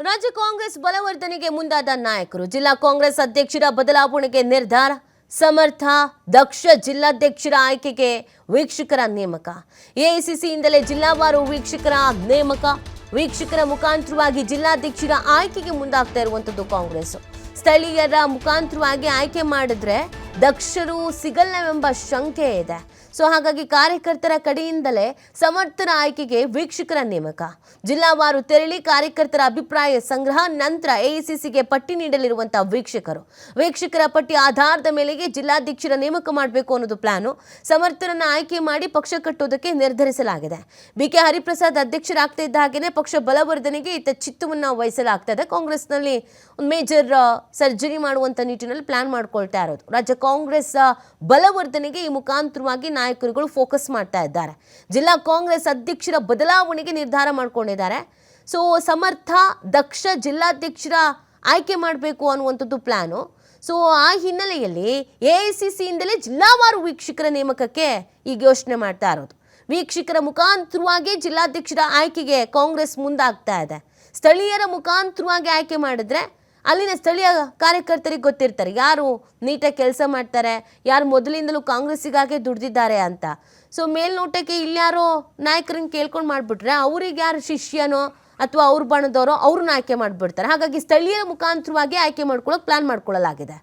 ರಾಜ್ಯ ಕಾಂಗ್ರೆಸ್ ಬಲವರ್ಧನೆಗೆ ಮುಂದಾದ ನಾಯಕರು. ಜಿಲ್ಲಾ ಕಾಂಗ್ರೆಸ್ ಅಧ್ಯಕ್ಷರ ಬದಲಾವಣೆಗೆ ನಿರ್ಧಾರ. ಸಮರ್ಥ ದಕ್ಷ ಜಿಲ್ಲಾಧ್ಯಕ್ಷರ ಆಯ್ಕೆಗೆ ವೀಕ್ಷಕರ ನೇಮಕ. ಎಐಸಿಸಿಯಿಂದಲೇ ಜಿಲ್ಲಾವಾರು ವೀಕ್ಷಕರ ನೇಮಕ. ವೀಕ್ಷಕರ ಮುಖಾಂತರವಾಗಿ ಜಿಲ್ಲಾಧ್ಯಕ್ಷರ ಆಯ್ಕೆಗೆ ಮುಂದಾಗ್ತಾ ಇರುವಂತದ್ದು ಕಾಂಗ್ರೆಸ್. ಸ್ಥಳೀಯರ ಮುಖಾಂತರವಾಗಿ ಆಯ್ಕೆ ಮಾಡಿದ್ರೆ ದಕ್ಷರು ಸಿಗಲ್ಲವೆಂಬ ಶಂಕೆ ಇದೆ. ಸೊ ಹಾಗಾಗಿ ಕಾರ್ಯಕರ್ತರ ಕಡೆಯಿಂದಲೇ ಸಮರ್ಥರ ಆಯ್ಕೆಗೆ ವೀಕ್ಷಕರ ನೇಮಕ. ಜಿಲ್ಲಾವಾರು ತೆರಳಿ ಕಾರ್ಯಕರ್ತರ ಅಭಿಪ್ರಾಯ ಸಂಗ್ರಹ ನಂತರ ಎಐಸಿಸಿಗೆ ಪಟ್ಟಿ ನೀಡಲಿರುವಂತಹ ವೀಕ್ಷಕರ ಪಟ್ಟಿ ಆಧಾರದ ಮೇಲೆಗೆ ಜಿಲ್ಲಾಧ್ಯಕ್ಷರ ನೇಮಕ ಮಾಡಬೇಕು ಅನ್ನೋದು ಪ್ಲಾನು. ಸಮರ್ಥರನ್ನ ಆಯ್ಕೆ ಮಾಡಿ ಪಕ್ಷ ಕಟ್ಟೋದಕ್ಕೆ ನಿರ್ಧರಿಸಲಾಗಿದೆ. ಬಿಕೆ ಹರಿಪ್ರಸಾದ್ ಅಧ್ಯಕ್ಷರಾಗ್ತಾ ಇದ್ದ ಹಾಗೆಯೇ ಪಕ್ಷ ಬಲವರ್ಧನೆಗೆ ಇತ್ತ ಚಿತ್ತವನ್ನು ವಹಿಸಲಾಗ್ತಾ ಇದೆ. ಕಾಂಗ್ರೆಸ್ನಲ್ಲಿ ಒಂದು ಮೇಜರ್ ಸರ್ಜರಿ ಮಾಡುವಂತ ನಿಟ್ಟಿನಲ್ಲಿ ಪ್ಲಾನ್ ಮಾಡ್ಕೊಳ್ತಾ ಇರೋದು. ರಾಜ್ಯ ಕಾಂಗ್ರೆಸ್ ಬಲವರ್ಧನೆಗೆ ಈ ಮುಖಾಂತರವಾಗಿ ನಾಯಕರುಗಳು ಫೋಕಸ್ ಮಾಡ್ತಾ ಇದ್ದಾರೆ. ಜಿಲ್ಲಾ ಕಾಂಗ್ರೆಸ್ ಅಧ್ಯಕ್ಷರ ಬದಲಾವಣೆಗೆ ನಿರ್ಧಾರ ಮಾಡಿಕೊಂಡಿದ್ದಾರೆ. ಸೊ ಸಮರ್ಥ ದಕ್ಷ ಜಿಲ್ಲಾಧ್ಯಕ್ಷರ ಆಯ್ಕೆ ಮಾಡಬೇಕು ಅನ್ನುವಂಥದ್ದು ಪ್ಲಾನು. ಸೊ ಆ ಹಿನ್ನೆಲೆಯಲ್ಲಿ ಎಐಸಿಸಿಯಿಂದಲೇ ಜಿಲ್ಲಾವಾರು ವೀಕ್ಷಕರ ನೇಮಕಕ್ಕೆ ಈಗ ಯೋಚನೆ ಮಾಡ್ತಾ ಇರೋದು. ವೀಕ್ಷಕರ ಮುಖಾಂತರವಾಗಿ ಜಿಲ್ಲಾಧ್ಯಕ್ಷರ ಆಯ್ಕೆಗೆ ಕಾಂಗ್ರೆಸ್ ಮುಂದಾಗ್ತಾ ಇದೆ. ಸ್ಥಳೀಯರ ಮುಖಾಂತರವಾಗಿ ಆಯ್ಕೆ ಮಾಡಿದ್ರೆ ಅಲ್ಲಿನ ಸ್ಥಳೀಯ ಕಾರ್ಯಕರ್ತರಿಗೆ ಗೊತ್ತಿರ್ತಾರೆ ಯಾರು ನೀಟಾಗಿ ಕೆಲಸ ಮಾಡ್ತಾರೆ, ಯಾರು ಮೊದಲಿಂದಲೂ ಕಾಂಗ್ರೆಸ್ಸಿಗಾಗೆ ದುಡ್ದಿದ್ದಾರೆ ಅಂತ. ಸೊ ಮೇಲ್ನೋಟಕ್ಕೆ ಇಲ್ಯಾರೋ ನಾಯಕರನ್ನ ಕೇಳ್ಕೊಂಡು ಮಾಡಿಬಿಟ್ರೆ ಅವ್ರಿಗೆ ಯಾರು ಶಿಷ್ಯನೋ ಅಥವಾ ಅವ್ರ ಬಣದವರೋ ಅವ್ರನ್ನ ಆಯ್ಕೆ ಮಾಡಿಬಿಡ್ತಾರೆ. ಹಾಗಾಗಿ ಸ್ಥಳೀಯರ ಮುಖಾಂತರವಾಗಿ ಆಯ್ಕೆ ಮಾಡ್ಕೊಳ್ಳೋಕೆ ಪ್ಲಾನ್ ಮಾಡ್ಕೊಳ್ಳಲಾಗಿದೆ.